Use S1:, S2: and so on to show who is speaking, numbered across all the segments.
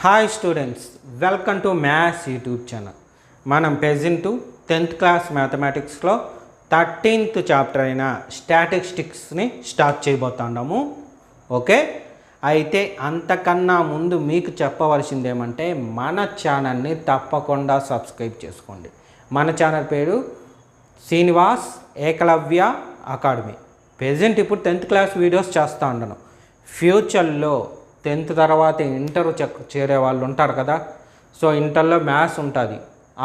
S1: Hi students, welcome to maths YouTube channel. మనం present 10th class మ్యాథమెటిక్స్లో 13th chapter అయిన స్టాటిస్టిక్స్ని స్టార్ట్ చేయబోతున్నాము. ఓకే, అయితే అంతకన్నా ముందు మీకు చెప్పవలసింది ఏమంటే మన ఛానల్ని తప్పకుండా సబ్స్క్రైబ్ చేసుకోండి. మన ఛానల్ పేరు శ్రీనివాస్ ఏకలవ్య అకాడమీ. ప్రెజెంట్ ఇప్పుడు 10th క్లాస్ వీడియోస్ చేస్తూ ఉన్నాను. ఫ్యూచర్లో 10th తర్వాత ఇంటర్ చేరే వాళ్ళు ఉంటారు కదా, సో ఇంటర్లో మ్యాథ్స్ ఉంటుంది.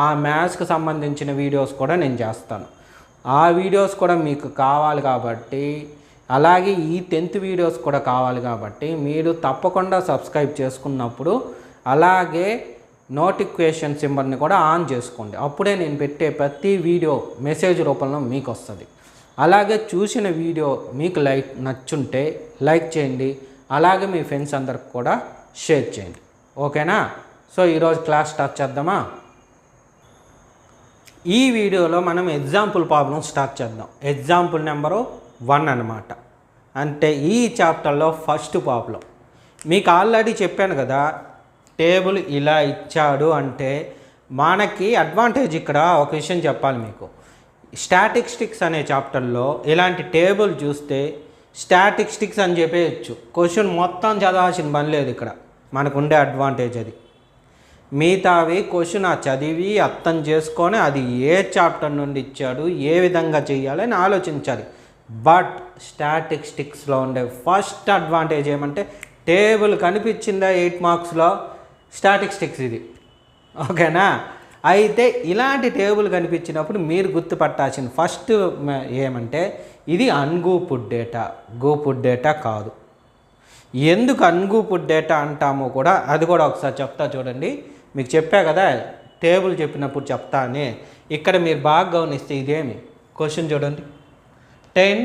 S1: ఆ మ్యాథ్స్కి సంబంధించిన వీడియోస్ కూడా నేను చేస్తాను. ఆ వీడియోస్ కూడా మీకు కావాలి కాబట్టి, అలాగే ఈ 10th వీడియోస్ కూడా కావాలి కాబట్టి మీరు తప్పకుండా సబ్స్క్రైబ్ చేసుకున్నప్పుడు అలాగే నోటిఫికేషన్ సింబల్ని కూడా ఆన్ చేసుకోండి. అప్పుడే నేను పెట్టే ప్రతి వీడియో మెసేజ్ రూపంలో మీకు వస్తుంది. అలాగే చూసిన వీడియో మీకు నచ్చుంటే లైక్ చేయండి, అలాగే మీ ఫ్రెండ్స్ అందరికి కూడా షేర్ చేయండి. ఓకేనా? సో ఈరోజు క్లాస్ స్టార్ట్ చేద్దామా? ఈ వీడియోలో మనం ఎగ్జాంపుల్ ప్రాబ్లం స్టార్ట్ చేద్దాం. ఎగ్జాంపుల్ నెంబరు 1 అన్నమాట. అంటే ఈ చాప్టర్లో ఫస్ట్ ప్రాబ్లం. మీకు ఆల్రెడీ చెప్పాను కదా, టేబుల్ ఇలా ఇచ్చాడు అంటే మనకి అడ్వాంటేజ్. ఇక్కడ ఒక విషయం చెప్పాలి మీకు. స్టాటిస్టిక్స్ అనే చాప్టర్లో ఇలాంటి టేబుల్ చూస్తే స్టాటిస్టిక్స్ అని చెప్పేయచ్చు. క్వశ్చన్ మొత్తం చదవాల్సిన పని లేదు. ఇక్కడ మనకు ఉండే అడ్వాంటేజ్ అది. మిగతావి క్వశ్చన్ చదివి అర్థం చేసుకొని అది ఏ చాప్టర్ నుండి ఇచ్చాడు, ఏ విధంగా చేయాలని ఆలోచించాలి. బట్ స్టాటిస్టిక్స్లో ఉండే ఫస్ట్ అడ్వాంటేజ్ ఏమంటే టేబుల్ కనిపించిందా 8 మార్క్స్లో స్టాటిస్టిక్స్ ఇది. ఓకేనా? అయితే ఇలాంటి టేబుల్ కనిపించినప్పుడు మీరు గుర్తుపట్టాల్సిన ఫస్ట్ ఏమంటే ఇది అన్గ్రూప్డ్ డేటా, గ్రూప్డ్ డేటా కాదు. ఎందుకు అన్గ్రూప్డ్ డేటా అంటామో కూడా అది కూడా ఒకసారి చెప్తా చూడండి. మీకు చెప్పా కదా టేబుల్ చెప్పినప్పుడు చెప్తా అని. ఇక్కడ మీరు బాగా గమనిస్తే ఇదేమి క్వశ్చన్ చూడండి, 10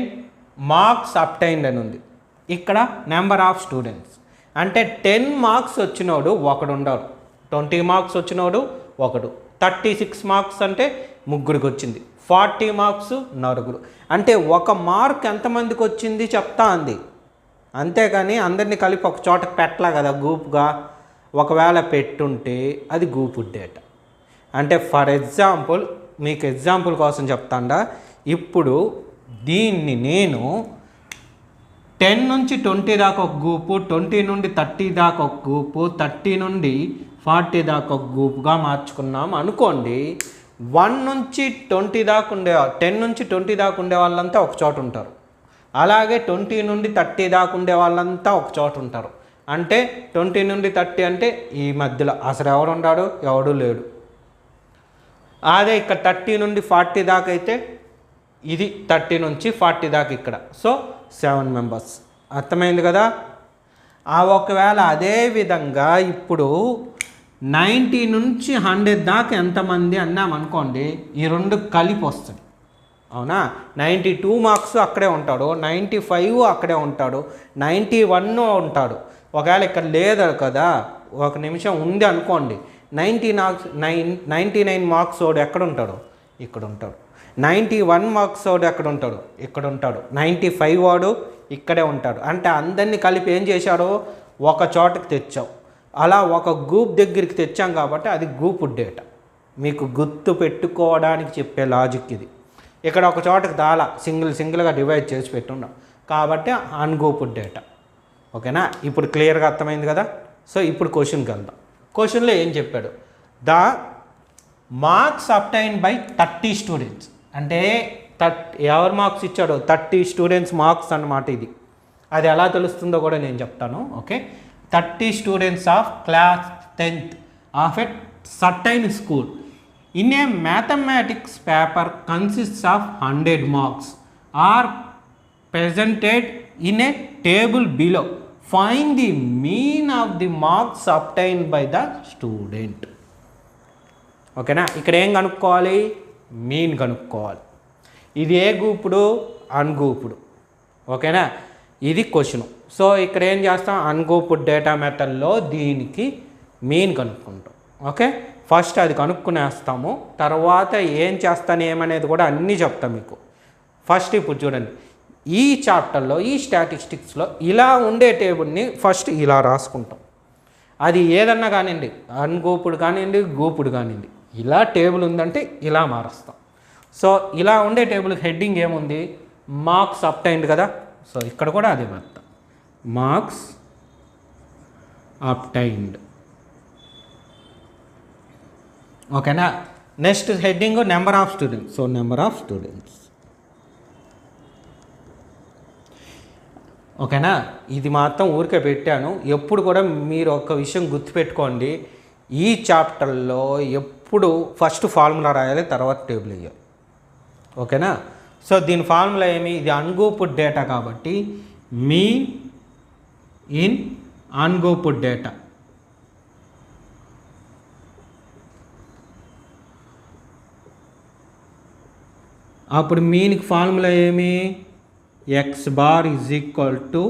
S1: మార్క్స్ అబ్టైన్డ్ అని ఉంది. ఇక్కడ నెంబర్ ఆఫ్ స్టూడెంట్స్ అంటే 10 మార్క్స్ వచ్చినోడు ఒకడు ఉండడు, 20 మార్క్స్ వచ్చినోడు ఒకడు, 36 మార్క్స్ అంటే ముగ్గురికి వచ్చింది, 40 మార్క్స్ నలుగురు. అంటే ఒక మార్క్ ఎంతమందికి వచ్చింది చెప్తా అంది. అంతేగాని అందరినీ కలిపి ఒక చోట పెట్టలా కదా గ్రూప్గా. ఒకవేళ పెట్టుంటే అది గ్రూప్డ్ డేటా. అంటే ఫర్ ఎగ్జాంపుల్, మీకు ఎగ్జాంపుల్ కోసం చెప్తాండా. ఇప్పుడు దీన్ని నేను 10 నుంచి 20 దాకా ఒక గ్రూపు, 20 నుండి 30 దాకా ఒక గ్రూపు, 30 నుండి 40 దాకా ఒక గ్రూప్గా మార్చుకున్నాం అనుకోండి. 1 నుంచి 20 దాకా ఉండే 10 నుంచి 20 దాకా ఉండే వాళ్ళంతా ఒక చోట ఉంటారు. అలాగే 20 నుండి 30 దాకా ఉండే వాళ్ళంతా ఒక చోట ఉంటారు. అంటే 20 నుండి 30 అంటే ఈ మధ్యలో అసలు ఎవడు ఉన్నాడు, ఎవడు లేడు. అదే ఇక్కడ 30 నుండి 40 దాకా అయితే ఇది 30 నుంచి 40 దాకా ఇక్కడ. So 7 members. అర్థమైంది కదా? ఒకవేళ అదే విధంగా ఇప్పుడు 90 నుంచి 100 దాకా ఎంతమంది అన్నామనుకోండి, ఈ రెండు కలిపి వస్తుంది. అవునా? 92 మార్క్స్ అక్కడే ఉంటాడు, 95 అక్కడే ఉంటాడు, 91 ఉంటాడు. ఒకవేళ ఇక్కడ లేదు కదా, ఒక నిమిషం ఉంది అనుకోండి, 99 మార్క్స్ వాడు ఎక్కడ ఉంటాడు, ఇక్కడ ఉంటాడు. 91 మార్క్స్ వాడు ఎక్కడ ఉంటాడు, ఇక్కడ ఉంటాడు. 95 వాడు ఇక్కడే ఉంటాడు. అంటే అందరినీ కలిపి ఏం చేశాడు, ఒక చోటకి తెచ్చావు. అలా ఒక గ్రూప్ దగ్గరికి తెచ్చాం కాబట్టి అది గ్రూప్డ్ డేటా. మీకు గుర్తు పెట్టుకోవడానికి చెప్పే లాజిక్ ఇది. ఇక్కడ ఒక చోటకి దాలా సింగిల్గా డివైడ్ చేసి పెట్టున్నాం కాబట్టి అన్గ్రూప్డ్ డేటా. ఓకేనా? ఇప్పుడు క్లియర్గా అర్థమైంది కదా? సో ఇప్పుడు క్వశ్చన్కి వెళ్దాం. క్వశ్చన్లో ఏం చెప్పాడు, the marks obtain by 30 students. అంటే ఎవరు మార్క్స్ ఇచ్చాడో 30 స్టూడెంట్స్ మార్క్స్ అన్నమాట ఇది. అది ఎలా తెలుస్తుందో కూడా నేను చెప్తాను. Okay, 30 students of class 10th of a certain school in a mathematics paper consists of 100 marks are presented in a table below. Find the mean of the marks obtained by the student. ఓకేనా? ఇక్కడ ఏం కనుక్కోవాలి, mean కనుక్కోవాలి. ఇది ఏ గ్రూపుడు, అన్గ్రూపుడు. ఓకేనా? ఇది question. So ఇక్కడ ఏం చేస్తాం, అన్గ్రూప్డ్ డేటా మెథడ్లో దీనికి మీన్ కనుక్కుంటాం. ఓకే, ఫస్ట్ అది కనుక్కునేస్తాము, తర్వాత ఏం చేస్తాను ఏమనేది కూడా అన్నీ చెప్తాం మీకు. ఫస్ట్ ఇప్పుడు చూడండి, ఈ చాప్టర్లో ఈ స్టాటిస్టిక్స్లో ఇలా ఉండే టేబుల్ని ఫస్ట్ ఇలా రాసుకుంటాం. అది ఏదన్నా కానివ్వండి, అన్గూపుడు కానివ్వండి, గూపుడు కానివ్వండి, ఇలా టేబుల్ ఉందంటే ఇలా మారుస్తాం. సో ఇలా ఉండే టేబుల్కి హెడ్డింగ్ ఏముంది, మార్క్స్ అప్టైన్డ్ కదా. సో ఇక్కడ కూడా అదే పెడతాం, మార్క్స్ అప్టైన్డ్. ఓకేనా. Next heading number of students. So number of students. ఓకేనా. ఇది మాత్రం ఊరికే పెట్టాను. ఎప్పుడు కూడా మీరు ఒక విషయం గుర్తుపెట్టుకోండి, ఈ చాప్టర్లో ఎప్పుడు ఫస్ట్ ఫార్ములా రాయాలి, తర్వాత టేబుల్ వేయాలి. ఓకేనా. సో దీని ఫార్ములా ఏమి, ఇది అన్గూపుడ్ డేటా కాబట్టి మీన్ ఇన్ అన్గూపుడ్ డేటా. అప్పుడు మీన్కి ఫార్ములా ఏమి, x bar is equal to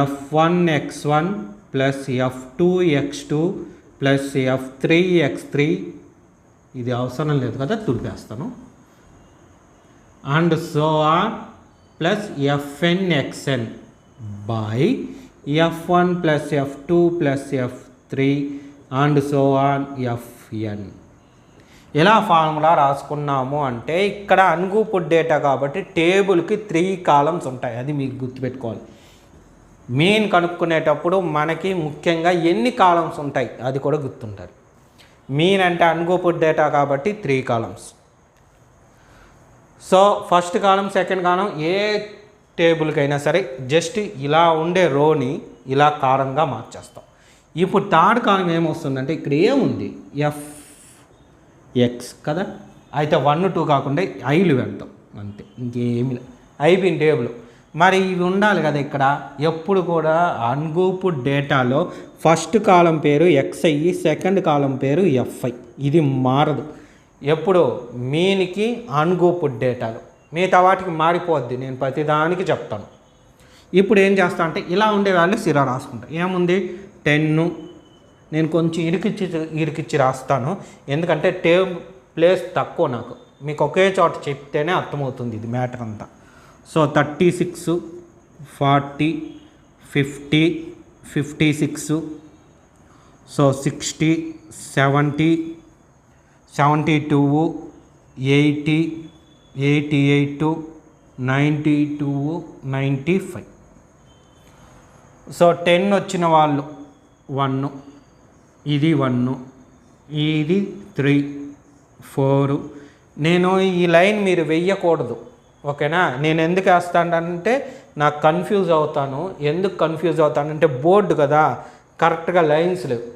S1: F1 x1 plus F2 x2 plus F3 x3. ఇది అవసరం లేదు కదా, తుడిపేస్తాను. And so on plus Fn xn by F1 plus F2 plus F3 and so on Fn. ఎలా formula రాసుకున్నాము అంటే, ఇక్కడ అన్గూపుడ్ డేటా కాబట్టి టేబుల్కి 3 కాలమ్స్ ఉంటాయి, అది మీకు గుర్తుపెట్టుకోవాలి. మీన్ కనుక్కునేటప్పుడు మనకి ముఖ్యంగా ఎన్ని కాలమ్స్ ఉంటాయి అది కూడా గుర్తుంటుంది. మీన్ అంటే అన్గూపుడ్ డేటా కాబట్టి 3 columns. So first column, second column ఏ టేబుల్కైనా సరే జస్ట్ ఇలా ఉండే రోని ఇలా కారంగా మార్చేస్తాం. ఇప్పుడు థర్డ్ కాలం ఏమొస్తుందంటే, ఇక్కడ ఏముంది, ఎక్స్ కదా, అయితే 1 2 కాకుండా ఐలు వెళ్తాం అంతే, ఇంకేమి అయిపోయింది టేబుల్. మరి ఇవి ఉండాలి కదా ఇక్కడ. ఎప్పుడు కూడా అన్గూపుడ్ డేటాలో ఫస్ట్ కాలం పేరు ఎక్స్ఐ, సెకండ్ కాలం పేరు ఎఫ్ఐ. ఇది మారదు ఎప్పుడు మీన్కి అన్గూపుడ్ డేటాలో. మిగతా వాటికి మారిపోద్ది, నేను ప్రతిదానికి చెప్తాను. ఇప్పుడు ఏం చేస్తా అంటే, ఇలా ఉండే వాళ్ళు సిరా రాసుకుంటా. ఏముంది 10, నేను కొంచెం ఇరికిచ్చి రాస్తాను, ఎందుకంటే ప్లేస్ తక్కువ నాకు. మీకు ఒకే చోట చెప్తేనే అర్థమవుతుంది ఇది మ్యాటర్ అంతా. So 36, 40, 50, 56, so 60, 70, 72, 80, 88, 92, 95. సో 10 వచ్చిన వాళ్ళు 1, ఇది 1, ఇది 3, 4. నేను ఈ లైన్ మీరు వెయ్యకూడదు, ఓకేనా. నేను ఎందుకు వేస్తానంటే నాకు కన్ఫ్యూజ్ అవుతాను. ఎందుకు కన్ఫ్యూజ్ అవుతానంటే, బోర్డు కదా, కరెక్ట్గా లైన్స్ లేవు.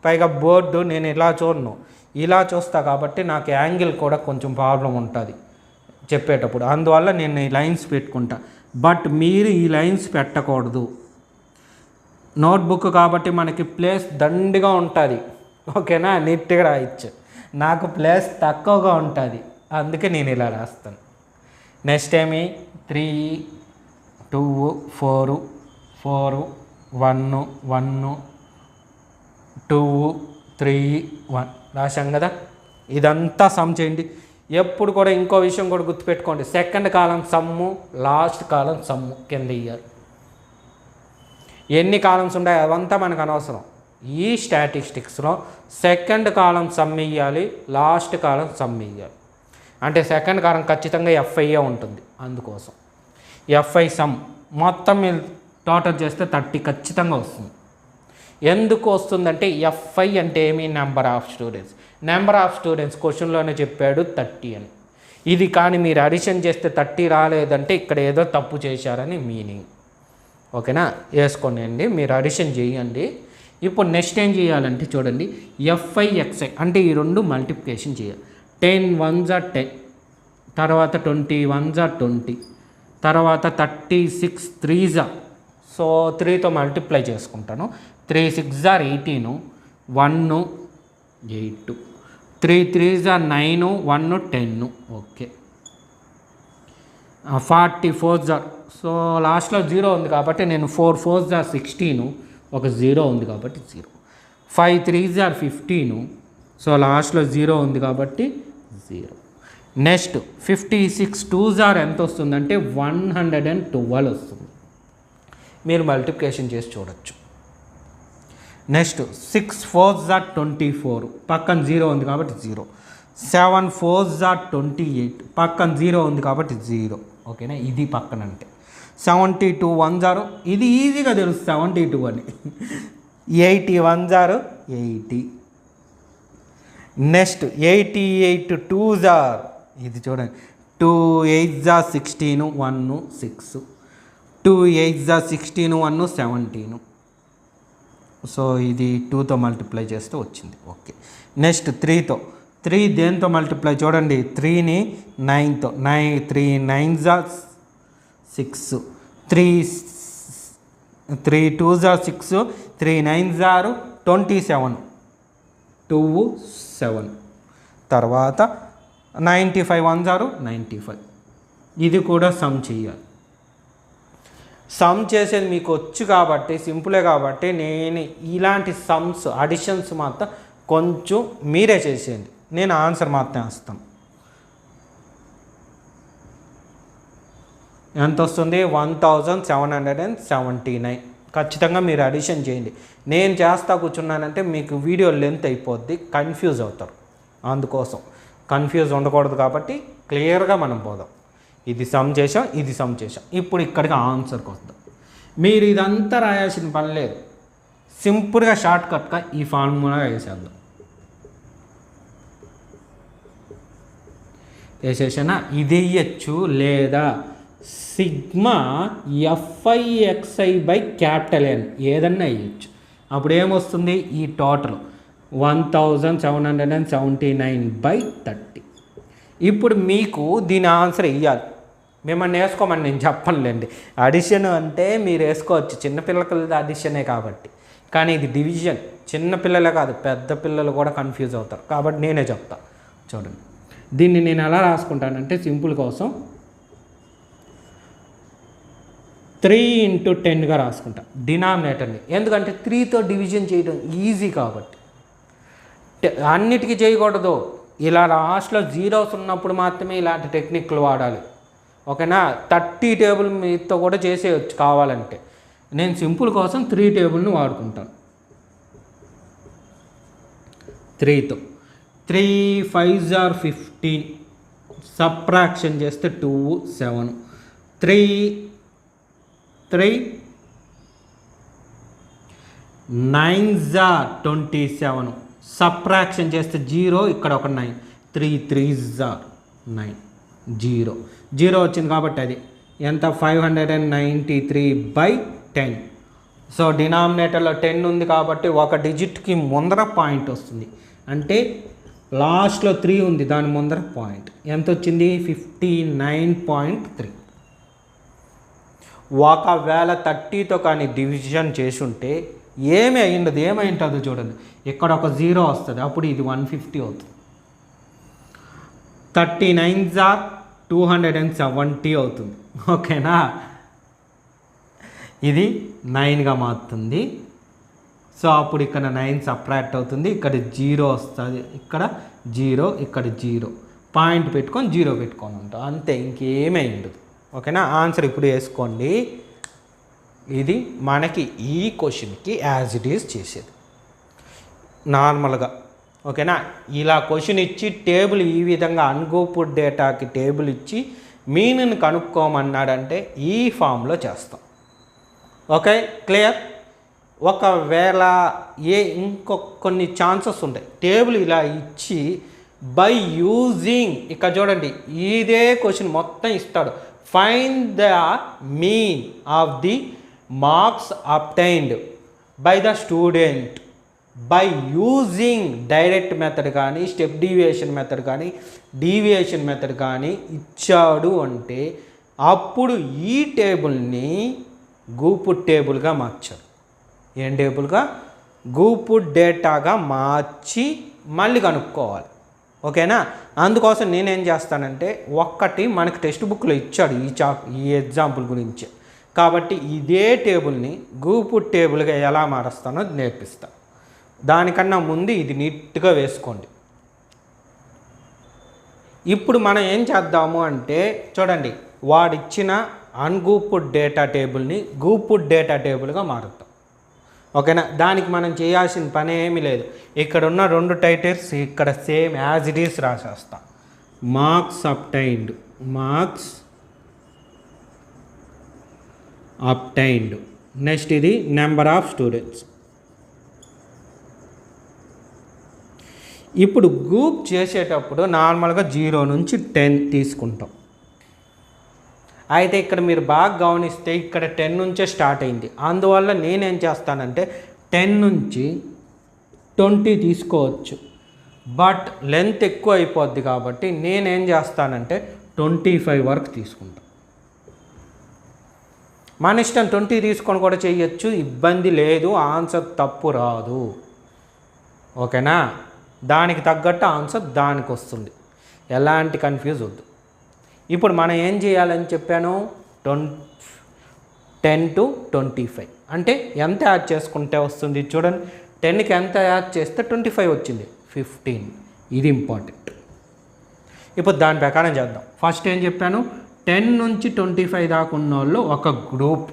S1: పైగా బోర్డు నేను ఇలా చూడను, ఇలా చూస్తా కాబట్టి నాకు యాంగిల్ కూడా కొంచెం ప్రాబ్లం ఉంటుంది చెప్పేటప్పుడు. అందువల్ల నేను ఈ లైన్స్ పెట్టుకుంటా. బట్ మీరు ఈ లైన్స్ పెట్టకూడదు. నోట్బుక్ కాబట్టి మనకి ప్లేస్ దండిగా ఉంటుంది, ఓకేనా, నీట్గా రాయచ్చు. నాకు ప్లేస్ తక్కువగా ఉంటుంది, అందుకే నేను ఇలా రాస్తాను. నెక్స్ట్ ఏమి 3, 2, 4, 4, 1, 1, 2, 3, 1 రాశాం కదా. ఇదంతా సమ్ చేయండి. ఎప్పుడు కూడా ఇంకో విషయం కూడా గుర్తుపెట్టుకోండి, సెకండ్ కాలం సమ్ము, లాస్ట్ కాలం సమ్ము కింద ఇయ్యాలి. ఎన్ని కాలమ్స్ ఉంటాయి అవంతా మనకు అనవసరం. ఈ స్టాటిస్టిక్స్లో సెకండ్ కాలం సమ్ ఇయ్యాలి, లాస్ట్ కాలం సమ్ ఇయ్యాలి. అంటే సెకండ్ కాలం ఖచ్చితంగా ఎఫ్ఐఏ ఉంటుంది, అందుకోసం ఎఫ్ఐ సమ్ మొత్తం మీరు టోటల్ చేస్తే 30 ఖచ్చితంగా వస్తుంది. ఎందుకు వస్తుందంటే, ఎఫ్ఐ అంటే ఏమి, number of students. Number of students క్వశ్చన్లోనే చెప్పాడు 30 అని. ఇది కానీ మీరు అడిషన్ చేస్తే 30 రాలేదంటే ఇక్కడ ఏదో తప్పు చేశారని మీనింగ్, ఓకేనా. వేసుకోండి అండి, మీరు అడిషన్ చేయండి. ఇప్పుడు నెక్స్ట్ ఏం చేయాలంటే చూడండి, ఎఫ్ఐ ఎక్స్ఐ అంటే ఈ రెండు మల్టిప్లికేషన్ చేయాలి. 10 1s are 10, తర్వాత 20 1s are 20, తర్వాత 36 3s are, సో 3తో మల్టిప్లై చేసుకుంటాను. 3 6s are 18, 1 8, 3 3s are 9, 1 10, okay. 44s are, so లాస్ట్లో 0 ఉంది కాబట్టి నేను 4 4s are 16, ఒక 0 ఉంది కాబట్టి 0. 5 3s are 15, సో లాస్ట్లో 0 ఉంది కాబట్టి 0. నెక్స్ట్ 56 2s are ఎంత వస్తుందంటే 112 వస్తుంది. మీరు మల్టిప్లికేషన్ చేసి చూడొచ్చు. నెక్స్ట్ 6 4s are 24, పక్కన 0 ఉంది కాబట్టి 0. 7 4s are 28, పక్కన 0 ఉంది కాబట్టి 0. ఓకేనా, ఇది పక్కన అంటే 72 1s are, ఇది ఈజీగా తెలుసు 72 అని. 80 1s are 80. Next 88 2s are, ఇది చూడండి 2 8s are 16 1 6, 2 8s are 16 1 17. So ఇది 2తో మల్టిప్లై చేస్తే వచ్చింది. ఓకే, నెక్స్ట్ 3తో, 3 దేంతో మల్టిప్లై చూడండి, 3ని 9తో, 3 9s are 6, 3 2s are 6, 3 9s are 27, 2 7. తర్వాత 95 1s are 95. ఇది కూడా సమ్ చేయాలి. సమ్ చేసేది మీకు వచ్చు కాబట్టి, సింపులే కాబట్టి నేను ఇలాంటి సమ్స్ అడిషన్స్ మాత్రం కొంచెం మీరే చేసేయండి, నేను ఆన్సర్ మాత్రం వేస్తాను. ఎంత వస్తుంది? 1779. ఖచ్చితంగా మీరు అడిషన్ చేయండి. నేను చేస్తా కూర్చున్నానంటే మీకు వీడియో లెంత్ అయిపోద్ది, కన్ఫ్యూజ్ అవుతారు. అందుకోసం కన్ఫ్యూజ్ ఉండకూడదు కాబట్టి క్లియర్గా మనం పోదాం. ఇది సమ్ చేసాం, ఇది సమ్ చేసాం. ఇప్పుడు ఇక్కడికి ఆన్సర్కి వద్దాం. మీరు ఇదంతా రాయాల్సిన పని లేదు, సింపుల్గా షార్ట్కట్గా ఈ ఫార్ములా వేసేద్దాం. వేసేసానా? ఇది ఇయ్యచ్చు, లేదా సిగ్మా FIXI/N ఏదన్నా ఇవ్వచ్చు. అప్పుడు ఏమొస్తుంది? ఈ టోటల్ 1779/30. ఇప్పుడు మీకు దీని ఆన్సర్ ఇవ్వాలి. మిమ్మల్ని వేసుకోమని నేను చెప్పనులేండి. అడిషన్ అంటే మీరు వేసుకోవచ్చు, చిన్నపిల్లలకి అడిషనే కాబట్టి. కానీ ఇది డివిజన్, చిన్నపిల్లలే కాదు పెద్ద పిల్లలు కూడా కన్ఫ్యూజ్ అవుతారు కాబట్టి నేనే చెప్తా. చూడండి, దీన్ని నేను ఎలా రాసుకుంటానంటే సింపుల్ కోసం 3 × 10గా రాసుకుంటా డినామినేటర్ని. ఎందుకంటే 3తో డివిజన్ చేయడం ఈజీ కాబట్టి. అన్నిటికీ చేయకూడదు, ఇలా లాస్ట్లో జీరోస్ ఉన్నప్పుడు మాత్రమే ఇలాంటి టెక్నిక్లు వాడాలి. ఓకేనా, 30 టేబుల్ మీతో కూడా చేసేయచ్చు కావాలంటే. నేను సింపుల్ కోసం 3 టేబుల్ని వాడుకుంటాను. 3తో 3 5s are 15, సబ్ట్రాక్షన్ చేస్తే 2 7, 3 9s are 27, సబ్ట్రాక్షన్ చేస్తే 0, ఇక్కడ ఒక 9, 3 3s are 9, 0 వచ్చింది కాబట్టి అది ఎంత? 593/10. సో డినామినేటర్లో 10 ఉంది కాబట్టి ఒక డిజిట్కి ముందర పాయింట్ వస్తుంది. అంటే లాస్ట్లో 3 ఉంది, దాని ముందర పాయింట్ ఎంత వచ్చింది? 59.3. ఒకవేళ 30తో కానీ డివిజన్ చేసుంటే ఏమీ అయ్యిండదు. ఏమైంటుందో చూడండి, ఇక్కడ ఒక 0 వస్తుంది, అప్పుడు ఇది 150 అవుతుంది. 39s are 270 అవుతుంది. ఓకేనా, ఇది 9గా మారుతుంది. సో అప్పుడు ఇక్కడ 9 సబ్ట్రాక్ట్ అవుతుంది, ఇక్కడ 0 వస్తుంది, ఇక్కడ 0, ఇక్కడ 0, పాయింట్ పెట్టుకొని 0 పెట్టుకొని ఉంటాం, అంతే, ఇంకేమీ ఉండదు. ఓకేనా, ఆన్సర్ ఇప్పుడు వేసుకోండి. ఇది మనకి ఈ క్వశ్చన్కి యాజ్ ఇట్ ఈజ్ చేసేది నార్మల్గా. ఓకేనా, ఇలా క్వశ్చన్ ఇచ్చి టేబుల్ ఈ విధంగా అన్గ్రూప్డ్ డేటాకి టేబుల్ ఇచ్చి మీనిని కనుక్కోమన్నాడంటే ఈ ఫామ్లో చేస్తాం. Okay, clear. ఒకవేళ కొన్ని ఛాన్సెస్ ఉంటాయి, టేబుల్ ఇలా ఇచ్చి బై యూజింగ్, ఇక్కడ చూడండి ఇదే క్వశ్చన్ మొత్తం ఇస్తాడు. Find the mean of the marks obtained by the student by using direct method కానీ స్టెప్ డీవియేషన్ మెథడ్ కానీ డీవియేషన్ మెథడ్ కానీ ఇచ్చాడు అంటే అప్పుడు ఈ టేబుల్ని గ్రూప్డ్ టేబుల్గా మార్చారు. ఏం టేబుల్గా? గ్రూప్డ్ డేటాగా మార్చి మళ్ళీ కనుక్కోవాలి. ఓకేనా, అందుకోసం నేనేం చేస్తానంటే ఒక్కటి మనకి టెక్స్ట్ బుక్లో ఇచ్చాడు ఈ ఎగ్జాంపుల్ గురించి, కాబట్టి ఇదే టేబుల్ని గ్రూప్డ్ టేబుల్గా ఎలా మారుస్తానో నేర్పిస్తాను. దానికన్నా ముందు ఇది నీట్గా వేసుకోండి. ఇప్పుడు మనం ఏం చేద్దాము అంటే చూడండి, వాడిచ్చిన అన్గ్రూప్డ్ డేటా టేబుల్ని గ్రూప్డ్ డేటా టేబుల్గా మారుద్దాం. ఓకేనా. దానికి మనం చేయాల్సిన పని ఏమీ లేదు. ఇక్కడ ఉన్న 2 టైటిల్స్ ఇక్కడ సేమ్ యాజ్ ఇట్ ఈస్ రాసేస్తాం. Marks obtained, marks obtained. Next ఇది నెంబర్ ఆఫ్ స్టూడెంట్స్. ఇప్పుడు గ్రూప్ చేసేటప్పుడు నార్మల్గా 0 నుంచి 10 తీసుకుంటాం. అయితే ఇక్కడ మీరు బాగా గమనిస్తే ఇక్కడ 10 నుంచే స్టార్ట్ అయింది. అందువల్ల నేనేం చేస్తానంటే 10 నుంచి 20 తీసుకోవచ్చు, బట్ లెంత్ ఎక్కువ అయిపోద్ది కాబట్టి నేనేం చేస్తానంటే 25 వరకు తీసుకుంటాను. మన ఇష్టం 20 తీసుకొని కూడా చేయొచ్చు, ఇబ్బంది లేదు, ఆన్సర్ తప్పు రాదు. ఓకేనా. దానికి తగ్గట్టు ఆన్సర్ దానికి వస్తుంది, ఎలాంటి కన్ఫ్యూజ్ వద్దు. ఇప్పుడు మనం ఏం చేయాలని చెప్పాను, 10 to 25 అంటే ఎంత యాడ్ చేసుకుంటే వస్తుంది చూడండి. 10కి ఎంత యాడ్ చేస్తే 25 వచ్చింది, 15. ఇది ఇంపార్టెంట్. ఇప్పుడు దాని ప్రకారం చేద్దాం. ఫస్ట్ ఏం చెప్పాను, 10 నుంచి 25 దాకా ఉన్న వాళ్ళు ఒక గ్రూప్.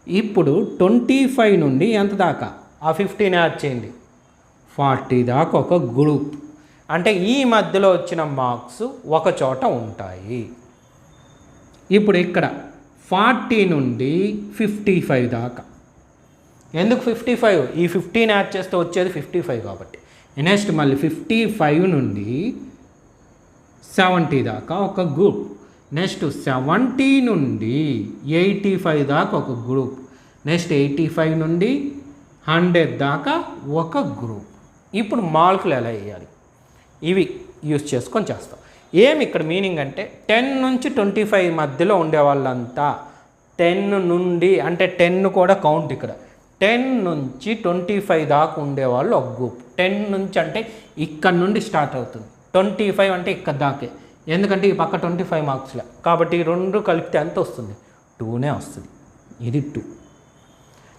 S1: ఇప్పుడు 25 నుండి ఎంత దాకా ఆ 15 యాడ్ చేయండి, 40 దాకా ఒక గ్రూప్. అంటే ఈ మధ్యలో వచ్చిన మార్క్స్ ఒక చోట ఉంటాయి. ఇప్పుడు ఇక్కడ 40 నుండి 55 దాకా. ఎందుకు 55? ఈ 15 యాడ్ చేస్తే వచ్చేది 55 కాబట్టి. నెక్స్ట్ మళ్ళీ 55 నుండి 70 దాకా ఒక గ్రూప్. నెక్స్ట్ 70 నుండి 85 దాకా ఒక గ్రూప్. నెక్స్ట్ 85 నుండి 100 దాకా ఒక గ్రూప్. ఇప్పుడు మార్కులు ఎలా వేయాలి, ఇవి యూజ్ చేసుకొని చేస్తాం. ఏమి ఇక్కడ మీనింగ్ అంటే 10 నుంచి 25 మధ్యలో ఉండే వాళ్ళంతా 10 నుండి అంటే 10 కూడా కౌంట్ ఇక్కడ 10 నుంచి 25 దాకా ఉండేవాళ్ళు ఒక గ్రూప్. 10 నుంచి అంటే ఇక్కడ నుండి స్టార్ట్ అవుతుంది, 25 అంటే ఇక్కడ దాకే. ఎందుకంటే ఈ పక్క 25 మార్క్స్లే కాబట్టి ఈ 2 కలిపితే ఎంత వస్తుంది, 2నే వస్తుంది. ఇది 2.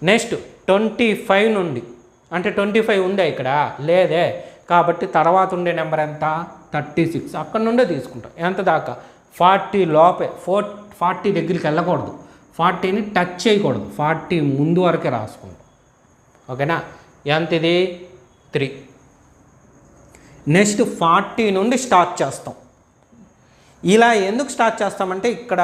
S1: నెక్స్ట్ 25 నుండి అంటే 25 ఉందా ఇక్కడ, లేదే, కాబట్టి తర్వాత ఉండే నెంబర్ ఎంత, 36. అక్కడ నుండే తీసుకుంటాం. ఎంత దాకా, 40 లోపే. 40 దగ్గరికి వెళ్ళకూడదు, 40ని టచ్ చేయకూడదు, 40 ముందు వరకే రాసుకుంటాం. ఓకేనా. ఎంత ఇది, 3. నెక్స్ట్ 40 నుండి స్టార్ట్ చేస్తాం. ఇలా ఎందుకు స్టార్ట్ చేస్తామంటే ఇక్కడ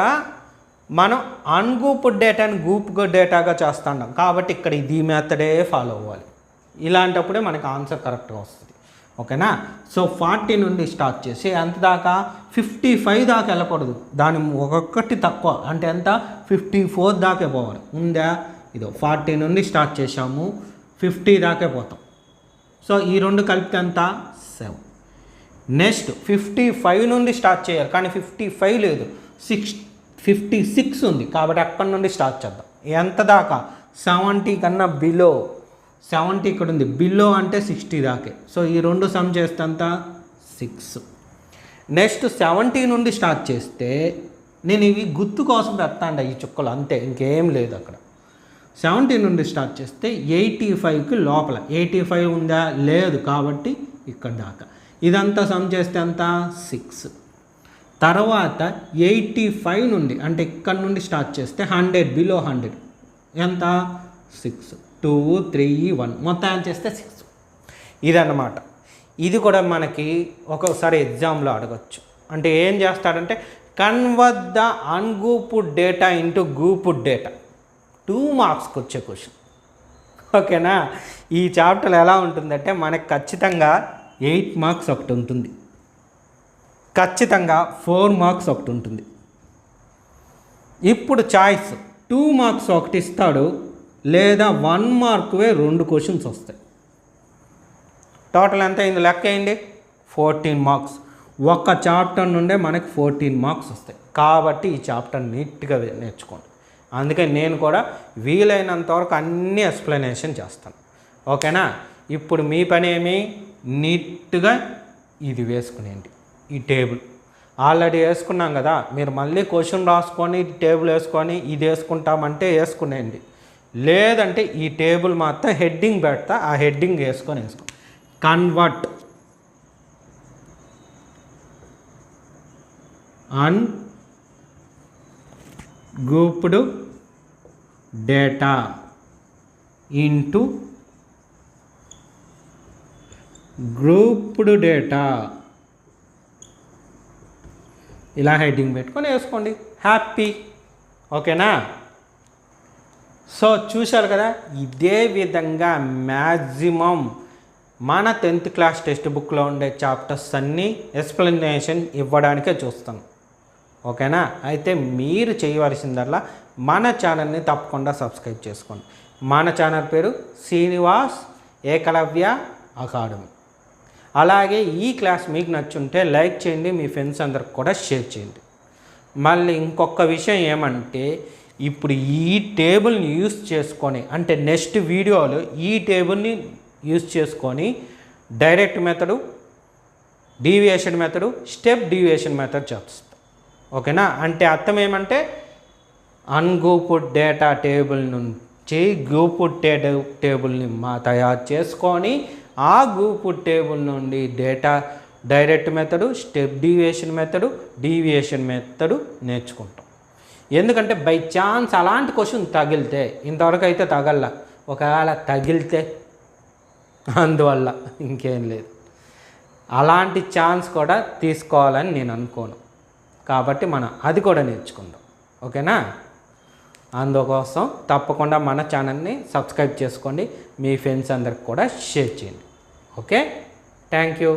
S1: మనం అన్గ్రూప్డ్ డేటాని గ్రూప్ డేటాగా చేస్తున్నాం కాబట్టి ఇక్కడ ఇది మెథడే ఫాలో అవ్వాలి. ఇలాంటప్పుడే మనకి ఆన్సర్ కరెక్ట్గా వస్తుంది. ఓకేనా. సో 40 నుండి స్టార్ట్ చేసి ఎంత దాకా, 55 దాకా వెళ్ళకూడదు, దాని ఒక్కొక్కటి తక్కువ అంటే ఎంత, 54 దాకే పోవాలి. ఉందా, ఇదో 40 నుండి స్టార్ట్ చేసాము, 50 దాకే పోతాం. సో ఈ 2 కలిపితే ఎంత, 7. నెక్స్ట్ 55 నుండి స్టార్ట్ చేయాలి కానీ 55 లేదు, 56 ఉంది కాబట్టి అక్కడ నుండి స్టార్ట్ చేద్దాం. ఎంత దాకా, 70 కన్నా బిలో. 70 ఇక్కడ ఉంది, బిలో అంటే 60 దాకే. సో ఈ 2 సమ్ చేస్తే అంత 6. నెక్స్ట్ 70 నుండి స్టార్ట్ చేస్తే నేను ఇవి గుర్తు కోసం పెడతాండ ఈ చుక్కలు, అంతే, ఇంకేం లేదు అక్కడ. 70 నుండి స్టార్ట్ చేస్తే 85కి లోపల. 85 ఉందా, లేదు, కాబట్టి ఇక్కడ దాకా. ఇదంతా సమ్ చేస్తే అంత 6. తర్వాత 85 నుండి అంటే ఇక్కడ నుండి స్టార్ట్ చేస్తే 100 బిలో 100 ఎంత, 6. 2, 3, 1 మొత్తం చేస్తే 6. ఇదన్నమాట. ఇది కూడా మనకి ఒక్కొక్కసారి ఎగ్జామ్లో అడగచ్చు. అంటే ఏం చేస్తాడంటే convert the ungrouped data into grouped data, 2 మార్క్స్కి వచ్చే క్వశ్చన్. ఓకేనా. ఈ చాప్టర్ ఎలా ఉంటుందంటే మనకి ఖచ్చితంగా 8 మార్క్స్ ఒకటి ఉంటుంది, ఖచ్చితంగా 4 మార్క్స్ ఒకటి ఉంటుంది. ఇప్పుడు చాయిస్ 2 మార్క్స్ ఒకటి ఇస్తాడు, లేదా 1 మార్కువే 2 క్వశ్చన్స్ వస్తాయి. టోటల్ ఎంత అయింది లెక్క అయింది, 14 మార్క్స్. ఒక్క చాప్టర్ నుండే మనకి 14 మార్క్స్ వస్తాయి. కాబట్టి ఈ చాప్టర్ నీట్గా నేర్చుకోండి. అందుకే నేను కూడా వీలైనంత వరకు అన్ని ఎక్స్ప్లెనేషన్ చేస్తాను. ఓకేనా. ఇప్పుడు మీ పని ఏమి, నీట్గా ఇది వేసుకునేయండి. ఈ టేబుల్ ఆల్రెడీ వేసుకున్నాం కదా, మీరు మళ్ళీ క్వశ్చన్ రాసుకొని టేబుల్ వేసుకొని ఇది వేసుకుంటామంటే వేసుకునేయండి. లేదంటే ఈ టేబుల్ మాత్రం హెడ్డింగ్ పెడతా, ఆ హెడ్డింగ్ వేసుకో. Convert ungrouped data into grouped data ఇలా హెడ్డింగ్ పెట్టుకొని వేసుకోండి, హ్యాపీ. ఓకేనా? సో చూశారు కదా, ఇదే విధంగా మ్యాక్సిమం మన 10th క్లాస్ టెక్స్ట్ బుక్లో ఉండే చాప్టర్స్ అన్నీ ఎక్స్ప్లెనేషన్ ఇవ్వడానికే చూస్తాను. ఓకేనా? అయితే మీరు చేయవలసిందల్లా మన ఛానల్ని తప్పకుండా సబ్స్క్రైబ్ చేసుకోండి. మన ఛానల్ పేరు శ్రీనివాస్ ఏకలవ్య అకాడమీ. అలాగే ఈ క్లాస్ మీకు నచ్చుంటే లైక్ చేయండి, మీ ఫ్రెండ్స్ అందరికి కూడా షేర్ చేయండి. మళ్ళీ ఇంకొక విషయం ఏమంటే, ఇప్పుడు ఈ టేబుల్ని యూస్ చేసుకొని, అంటే నెక్స్ట్ వీడియోలో ఈ టేబుల్ని యూస్ చేసుకొని direct method, deviation method, step deviation method చేస్తాం. ఓకేనా? అంటే అర్థం ఏమంటే, అన్గ్రూప్డ్ డేటా టేబుల్ నుంచి గ్రూప్డ్ టేబుల్ని తయారు చేసుకొని ఆ గ్రూప్డ్ టేబుల్ నుండి data direct method, step deviation method నేర్చుకుంటాం. ఎందుకంటే బై ఛాన్స్ అలాంటి క్వశ్చన్ తగిలితే, ఇంతవరకు అయితే తగల, ఒకవేళ తగిలితే అందువల్ల ఇంకేం లేదు. అలాంటి ఛాన్స్ కూడా తీసుకోవాలని నేను అనుకోను. కాబట్టి మనం అది కూడా నేర్చుకుందాం. ఓకేనా? అందుకోసం తప్పకుండా మన ఛానల్ని సబ్స్క్రైబ్ చేసుకోండి, మీ ఫ్రెండ్స్ అందరికి కూడా షేర్ చేయండి. Okay, thank you.